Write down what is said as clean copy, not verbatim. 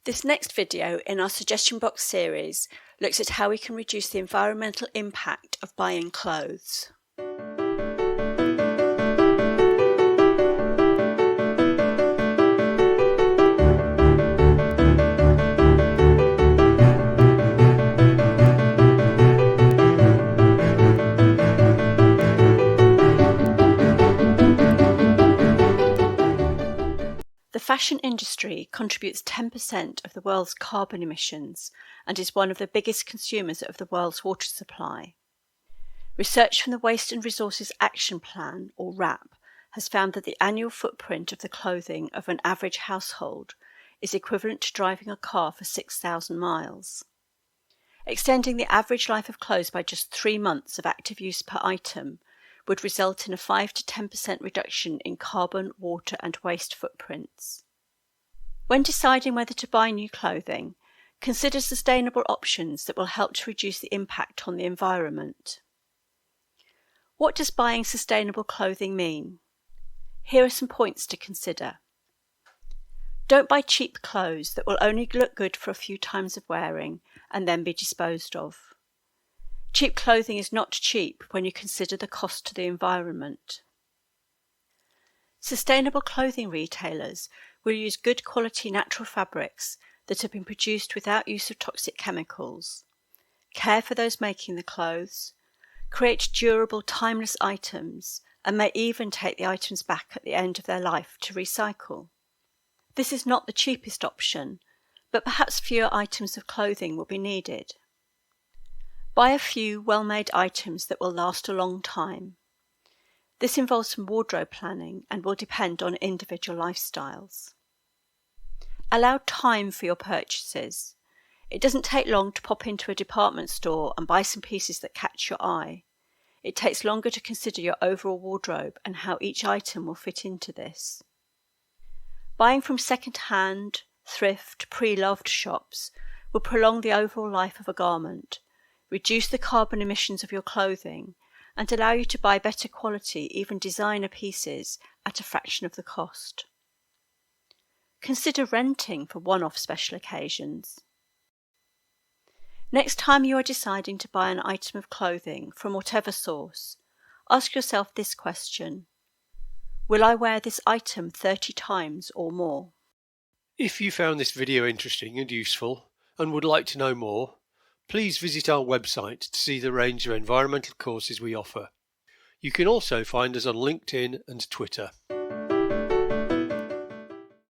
This next video in our suggestion box series looks at how we can reduce the environmental impact of buying clothes. The fashion industry contributes 10% of the world's carbon emissions and is one of the biggest consumers of the world's water supply. Research from the Waste and Resources Action Plan, or WRAP, has found that the annual footprint of the clothing of an average household is equivalent to driving a car for 6,000 miles. Extending the average life of clothes by just 3 months of active use per item would result in a 5 to 10% reduction in carbon, water and waste footprints. When deciding whether to buy new clothing, consider sustainable options that will help to reduce the impact on the environment. What does buying sustainable clothing mean? Here are some points to consider. Don't buy cheap clothes that will only look good for a few times of wearing and then be disposed of. Cheap clothing is not cheap when you consider the cost to the environment. Sustainable clothing retailers will use good quality natural fabrics that have been produced without use of toxic chemicals, care for those making the clothes, create durable, timeless items, and may even take the items back at the end of their life to recycle. This is not the cheapest option, but perhaps fewer items of clothing will be needed. Buy a few well-made items that will last a long time. This involves some wardrobe planning and will depend on individual lifestyles. Allow time for your purchases. It doesn't take long to pop into a department store and buy some pieces that catch your eye. It takes longer to consider your overall wardrobe and how each item will fit into this. Buying from second-hand, thrift, pre-loved shops will prolong the overall life of a garment, reduce the carbon emissions of your clothing, and allow you to buy better quality, even designer pieces, at a fraction of the cost. Consider renting for one-off special occasions. Next time you are deciding to buy an item of clothing from whatever source, ask yourself this question: will I wear this item 30 times or more? If you found this video interesting and useful and would like to know more, please visit our website to see the range of environmental courses we offer. You can also find us on LinkedIn and Twitter.